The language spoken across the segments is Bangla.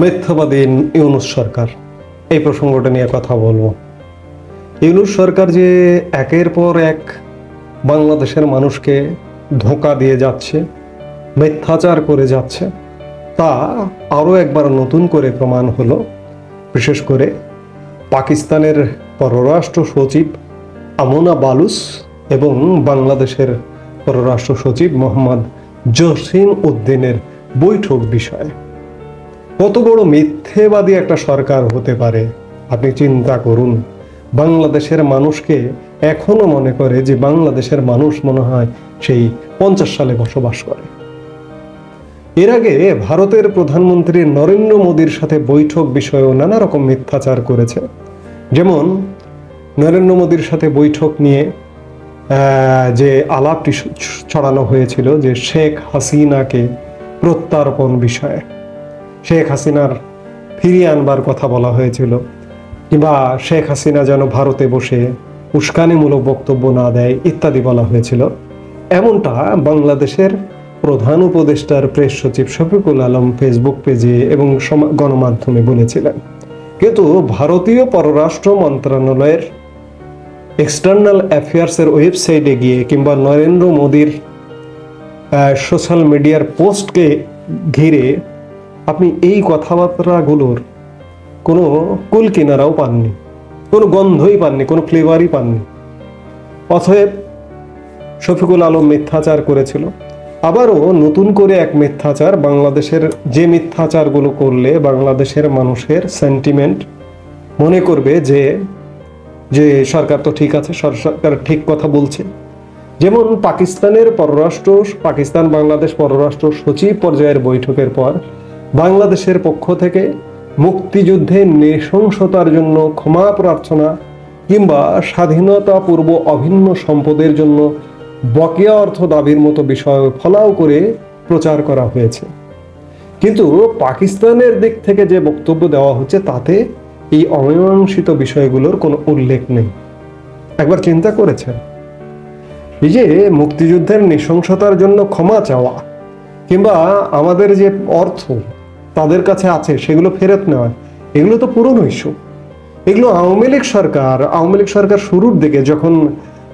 মিথ্যাবাদী ইউনূস সরকার, এই প্রসঙ্গটা নিয়ে কথা বলবো। ইউনূস সরকার যে একের পর এক বাংলাদেশের মানুষকে ধোঁকা দিয়ে যাচ্ছে, মিথ্যাচার করে যাচ্ছে, তা আরও একবার নতুন করে প্রমাণ হলো। বিশেষ করে পাকিস্তানের পররাষ্ট্র সচিব আমনা বালুচ এবং বাংলাদেশের পররাষ্ট্র সচিব মোহাম্মদ জসিম উদ্দিনের বৈঠক বিষয়ে। কত বড় মিথ্যেবাদী একটা সরকার হতে পারে আপনি চিন্তা করুন। বাংলাদেশের মানুষকে এখনো মনে করে যে বাংলাদেশের মানুষ মনে হয় সেই 50 সালে বসবাস করে। এর আগে ভারতের প্রধানমন্ত্রী নরেন্দ্র মোদীর সাথে বৈঠক বিষয়েও নানা রকম মিথ্যাচার করেছে। যেমন নরেন্দ্র মোদীর সাথে বৈঠক নিয়ে যে আলাপটি ছড়ানো হয়েছিল যে শেখ হাসিনাকে প্রত্যার্পণ বিষয়ে, শেখ হাসিনার ফিরিয়ে আনবার কথা বলা হয়েছিল, কিংবা শেখ হাসিনা যেন ভারতে বসে উস্কানিমূলক বক্তব্য না দেয় ইত্যাদি বলা হয়েছিল। এমনটা বাংলাদেশের প্রধান উপদেষ্টার প্রেস সচিব শফিকুল আলম ফেসবুক পেজে এবং গণমাধ্যমে বলেছিলেন। কিন্তু ভারতীয় পররাষ্ট্র মন্ত্রণালয়ের এক্সটার্নাল অ্যাফেয়ার্সের ওয়েবসাইটে গিয়ে কিংবা নরেন্দ্র মোদীর সোশ্যাল মিডিয়ার পোস্টকে ঘিরে আপনি এই কথাবার্তাগুলোর কোনো কুল কিনারাও পাননি, কোনো গন্ধই পাননি, কোনো ফ্লেভারই পাননি। অতএব শফিকুল আলম মিথ্যাচার করেছিল। আবারও নতুন করে এক মিথ্যাচার, বাংলাদেশের যে মিথ্যাচারগুলো করলে বাংলাদেশের মানুষের সেন্টিমেন্ট মনে করবে যে যে সরকার তো ঠিক আছে, সরকার ঠিক কথা বলছে। যেমন পাকিস্তান বাংলাদেশ পররাষ্ট্র সচিব পর্যায়ের বৈঠকের পর বাংলাদেশের পক্ষ থেকে মুক্তিযুদ্ধে নৃশংসতার জন্য ক্ষমা প্রার্থনা কিংবা স্বাধীনতা পূর্ব অভিন্ন সম্পদের জন্য বকেয়া অর্থ দাবির মতো বিষয় ফলাও করে প্রচার করা হয়েছে। কিন্তু পাকিস্তানের দিক থেকে যে বক্তব্য দেওয়া হচ্ছে তাতে এই অমীমাংসিত বিষয়গুলোর কোনো উল্লেখ নেই। একবার চিন্তা করেছেন, এই যে মুক্তিযুদ্ধের নৃশংসতার জন্য ক্ষমা চাওয়া কিংবা আমাদের যে অর্থ তাদের কাছে আছে সেগুলো ফেরত নেওয়া, এগুলো তো পুরনো ইস্যু। এগুলো আওয়ামী লীগ সরকার শুরুর দিকে যখন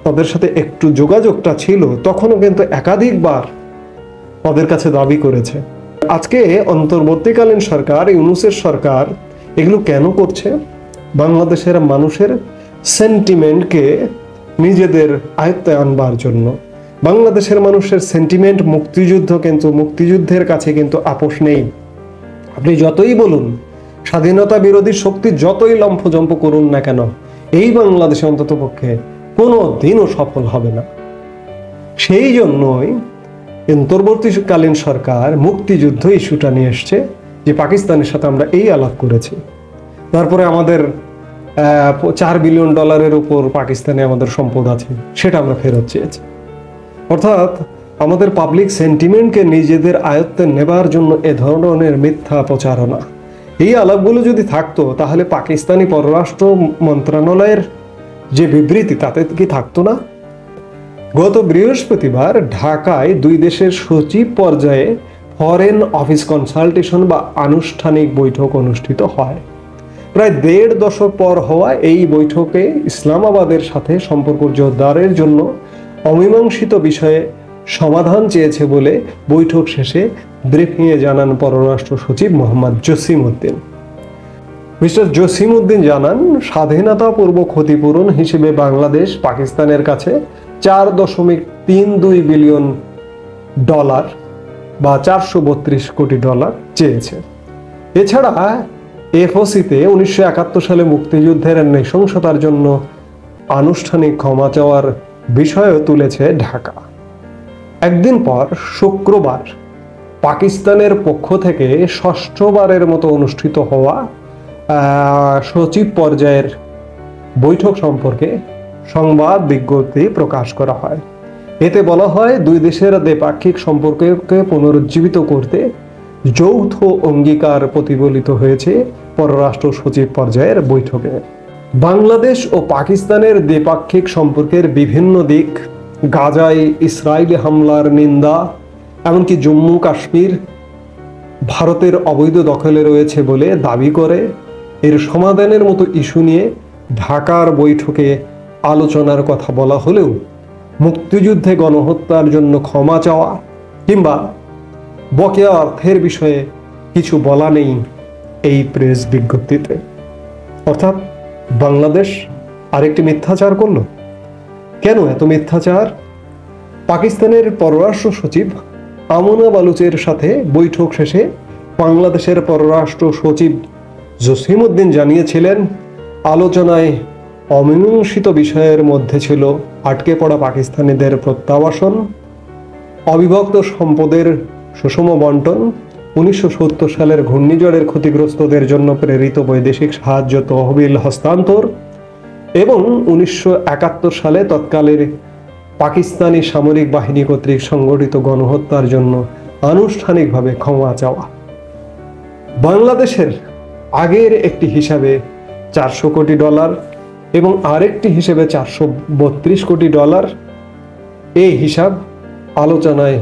তাদের সাথে একটু যোগাযোগটা ছিল তখনও কিন্তু একাধিকবার তাদের কাছে দাবি করেছে। আজকে অন্তর্বর্তীকালীন সরকার, ইউনূসের সরকার এগুলো কেন করছে? বাংলাদেশের মানুষের সেন্টিমেন্টকে নিজেদের আয়ত্তে আনবার জন্য। বাংলাদেশের মানুষের সেন্টিমেন্ট মুক্তিযুদ্ধ, কিন্তু মুক্তিযুদ্ধের কাছে কিন্তু আপোষ নেই। আপনি যতই বলুন, স্বাধীনতা বিরোধী শক্তি যতই লম্ফজম্প করুন না কেন, এই বাংলাদেশে অন্তত পক্ষে কোনো দিনও সফল হবে না। সেই জন্যই অন্তর্বর্তীকালীন সরকার মুক্তিযুদ্ধ ইস্যুটা নিয়ে এসছে যে পাকিস্তানের সাথে আমরা এই আলাপ করেছি, তারপরে আমাদের $4 বিলিয়ন উপর পাকিস্তানে আমাদের সম্পদ আছে, সেটা আমরা ফেরত চেয়েছি। অর্থাৎ আমাদের পাবলিক সেন্টিমেন্টকে নিজেদের আয়ত্তে নেবার জন্য এ ধরনের মিথ্যা প্রচারণা, এই আলাপগুলো যদি থাকতো তাহলে পাকিস্তানি পররাষ্ট্র মন্ত্রণালয়ের যে বিবৃতি তাতে কি থাকতো না? গত বৃহস্পতিবার ঢাকায় দুই দেশের সচিব পর্যায়ে ফরেন অফিস কনসালটেশন বা আনুষ্ঠানিক বৈঠক অনুষ্ঠিত হয়। প্রায় 1.5 দশক পর হওয়া এই বৈঠকে ইসলামাবাদের সাথে সম্পর্ক জোরদারের জন্য অমীমাংসিত বিষয়ে সমাধান চেয়েছে বলে বৈঠক শেষে ব্রিফিংয়ে জানান পররাষ্ট্র সচিব মোহাম্মদ জসিম উদ্দিন। মিস্টার জসিম উদ্দিন জানান, স্বাধীনতা পূর্ব ক্ষতিপূরণ হিসেবে বাংলাদেশ পাকিস্তানের কাছে $4.32 বিলিয়ন বা $432 কোটি চেয়েছে। এছাড়া এফওসিতে 1971 সালে মুক্তিযুদ্ধের নৃশংসতার জন্য আনুষ্ঠানিক ক্ষমা চাওয়ার বিষয়ও তুলেছে ঢাকা। একদিন পর শুক্রবার পাকিস্তানের পক্ষ থেকে ষষ্ঠবারের মতো অনুষ্ঠিত হওয়া সচিব পর্যায়ের বৈঠক সম্পর্কে সংবাদ বিজ্ঞপ্তি প্রকাশ করা হয়। এতে বলা হয়, দুই দেশের দ্বিপাক্ষিক সম্পর্ককে পুনরুজ্জীবিত করতে যৌথ অঙ্গীকার প্রতিফলিত হয়েছে পররাষ্ট্র সচিব পর্যায়ের বৈঠকে। বাংলাদেশ ও পাকিস্তানের দ্বিপাক্ষিক সম্পর্কের বিভিন্ন দিক, গাজায় ইসরায়েলি হামলার নিন্দা, এমনকি জম্মু কাশ্মীর ভারতের অবৈধ দখলে রয়েছে বলে দাবি করে এর সমাধানের মতো ইস্যু নিয়ে ঢাকার বৈঠকে আলোচনার কথা বলা হলেও মুক্তিযুদ্ধে গণহত্যার জন্য ক্ষমা চাওয়া কিংবা বকেয়া অর্থের বিষয়ে কিছু বলা নেই এই প্রেস বিজ্ঞপ্তিতে। অর্থাৎ বাংলাদেশ আরেকটি মিথ্যাচার করল। কেন এত মিথ্যাচার? পাকিস্তানের পররাষ্ট্র সচিব আমনা বালুচের সাথে বৈঠক শেষে বাংলাদেশের পররাষ্ট্র সচিব জসিমউদ্দিন জানিয়েছিলেন, আলোচনায় অমীমাংসিত বিষয়ের মধ্যে ছিল আটকে পড়া পাকিস্তানিদের প্রত্যাবাসন, অবিভক্ত সম্পদের সুষম বন্টন, 1970 সালের ঘূর্ণিঝড়ের ক্ষতিগ্রস্তদের জন্য প্রেরিত বৈদেশিক সাহায্য তহবিল হস্তান্তর এবং 1971 সালে তৎকালের পাকিস্তানি সামরিক বাহিনী কর্তৃক সংগঠিত গণহত্যার জন্য আনুষ্ঠানিকভাবে ক্ষমা চাওয়া। বাংলাদেশের আগের একটি হিসাবে $400 কোটি এবং আরেকটি হিসেবে $432 কোটি, এই হিসাব আলোচনায়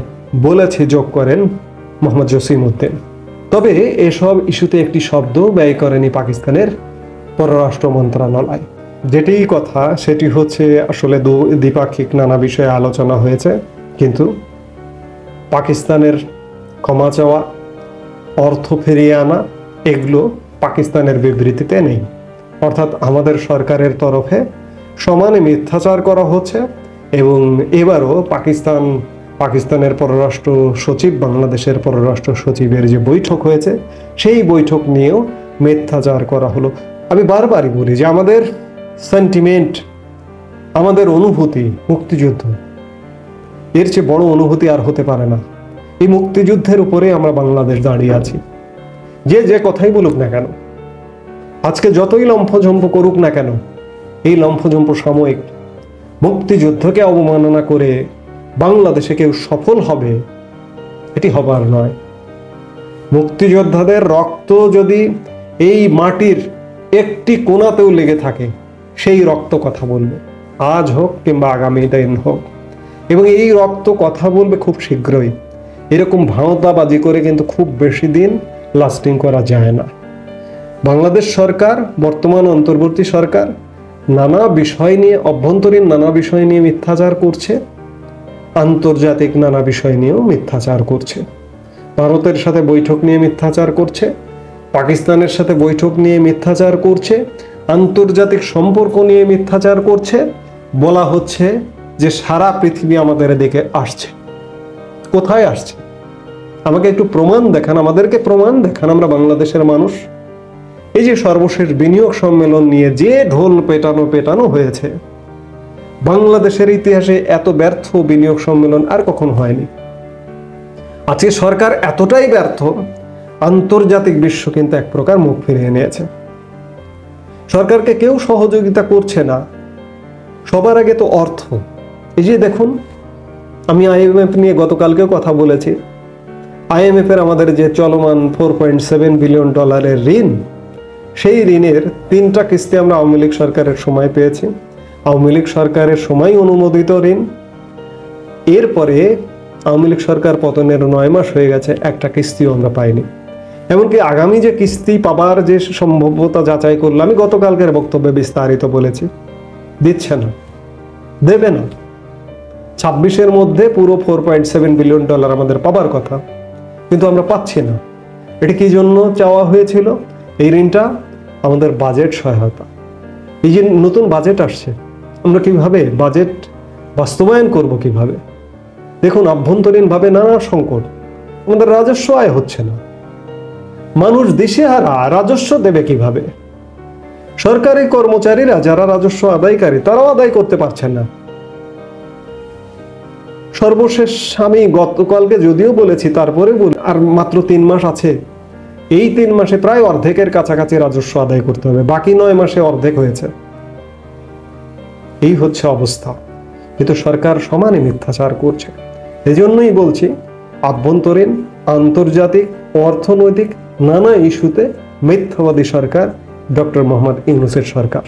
বলেছে যোগ করেন মোহাম্মদ জসিমউদ্দিন। তবে এসব ইস্যুতে একটি শব্দ ব্যয় করেনি পাকিস্তানের পররাষ্ট্র মন্ত্রণালয়। যেটি কথা সেটি হচ্ছে আসলে দ্বিপাক্ষিক নানা বিষয়ে আলোচনা হয়েছে, কিন্তু পাকিস্তানের ক্ষমা চাওয়া, অর্থ ফিরিয়ে আনা এগুলো পাকিস্তানের বিবৃতিতে নেই। অর্থাৎ আমাদের সরকারের তরফে সমানে মিথ্যাচার করা হচ্ছে এবং এবারও পাকিস্তানের পররাষ্ট্র সচিব বাংলাদেশের পররাষ্ট্র সচিবের যে বৈঠক হয়েছে সেই বৈঠক নিয়েও মিথ্যাচার করা হলো। আমি বারবারই বলি যে আমাদের সেন্টিমেন্ট, আমাদের অনুভূতি মুক্তিযুদ্ধ, এর চেয়ে বড় অনুভূতি আর হতে পারে না। এই মুক্তিযুদ্ধের উপরে আমরা বাংলাদেশ দাঁড়িয়ে আছি। যে কথাই বলুক না কেন, আজকে যতই লম্ফঝম্প করুক না কেন, এই লম্ফঝম্প সাময়িক। মুক্তিযুদ্ধকে অবমাননা করে বাংলাদেশে কেউ সফল হবে, এটি হবার নয়। মুক্তিযোদ্ধাদের রক্ত যদি এই মাটির একটি কোণাতেও লেগে থাকে, সেই রক্ত কথা বলবে, আজ হোক কিংবা আগামী দিন হোক, এবং এই রক্ত কথা বলবে খুব শীঘ্রই। এরকম ভাঁওতাবাজি করে কিন্তু খুব বেশি দিন লাস্টিং করা যায় না। বাংলাদেশ সরকার, বর্তমান অন্তর্বর্তী সরকার, নানা বিষয় নিয়ে, অভ্যন্তরীণ নানা বিষয় নিয়ে মিথ্যাচার করছে, আন্তর্জাতিক নানা বিষয় নিয়েও মিথ্যাচার করছে। ভারতের সাথে বৈঠক নিয়ে মিথ্যাচার করছে, পাকিস্তানের সাথে বৈঠক নিয়ে মিথ্যাচার করছে, আন্তর্জাতিক সম্পর্ক নিয়ে মিথ্যাচার করছে। বলা হচ্ছে যে সারা পৃথিবী আমাদের দিকে আসছে। কোথায় আসছে? আমাকে একটু প্রমাণ দেখান, আমাদেরকে প্রমাণ দেখান। আমরা বাংলাদেশের মানুষ। এই যে সর্বশেষ বিনিয়োগ সম্মেলন নিয়ে যে ঢোল পেটানো হয়েছে, বাংলাদেশের ইতিহাসে এত ব্যর্থ বিনিয়োগ সম্মেলন আর কখনো হয়নি। আজকে সরকার এতটাই ব্যর্থ, আন্তর্জাতিক বিশ্ব কিন্তু এক প্রকার মুখ ফিরিয়ে নিয়েছে। সরকারকে কেউ সহযোগিতা করছে না। সবার আগে তো অর্থ। এই যে দেখুন, আমি IMF নিয়ে গতকালকেও কথা বলেছি। IMF এর আমাদের যে চলমান $4.7 বিলিয়ন ঋণ, সেই ঋণের 3টা কিস্তি আমরা আওয়ামী লীগ সরকারের সময় পেয়েছি। আওয়ামী লীগ সরকারের সময় অনুমোদিত ঋণ। এরপরে আওয়ামী লীগ সরকার পতনের 9 মাস হয়ে গেছে, একটা কিস্তিও আমরা পাইনি। এমনকি আগামী যে কিস্তি পাবার যে সম্ভাব্যতা যাচাই করলে, আমি গতকালকের বক্তব্যে বিস্তারিত বলেছি, দিচ্ছে না, দেবে না। 26-এর মধ্যে পুরো $4.7 বিলিয়ন আমাদের পাবার কথা, কিন্তু আমরা পাচ্ছি না। এটি কি জন্য চাওয়া হয়েছিল? এই ঋণটা আমাদের বাজেট সহায়তা। এই যে নতুন বাজেট আসছে, আমরা কিভাবে বাজেট বাস্তবায়ন করব কিভাবে? দেখুন, আভ্যন্তরীণভাবে নানা সংকট, আমাদের রাজস্ব আয় হচ্ছে না। মানুষ দিশেহারা, রাজস্ব দেবে কিভাবে? সরকারি কর্মচারীরা যারা রাজস্ব আদায়কারী, তারাও আদায় করতে পারছেন না। সর্বশেষ আমি গতকালকে যদিও বলেছি, তারপরে বলি, আর মাত্র 3 মাস আছে। এই 3 মাসে প্রায় অর্ধেকের কাছাকাছি রাজস্ব আদায় করতে হবে, বাকি 9 মাসে অর্ধেক হয়েছে। এই হচ্ছে অবস্থা। কিন্তু সরকার সমানে মিথ্যাচার করছে। এজন্যই বলছি, আভ্যন্তরীণ, আন্তর্জাতিক, অর্থনৈতিক নানা ইস্যুতে মিথ্যাবাদী সরকার ডক্টর মোহাম্মদ ইউনূসের সরকার।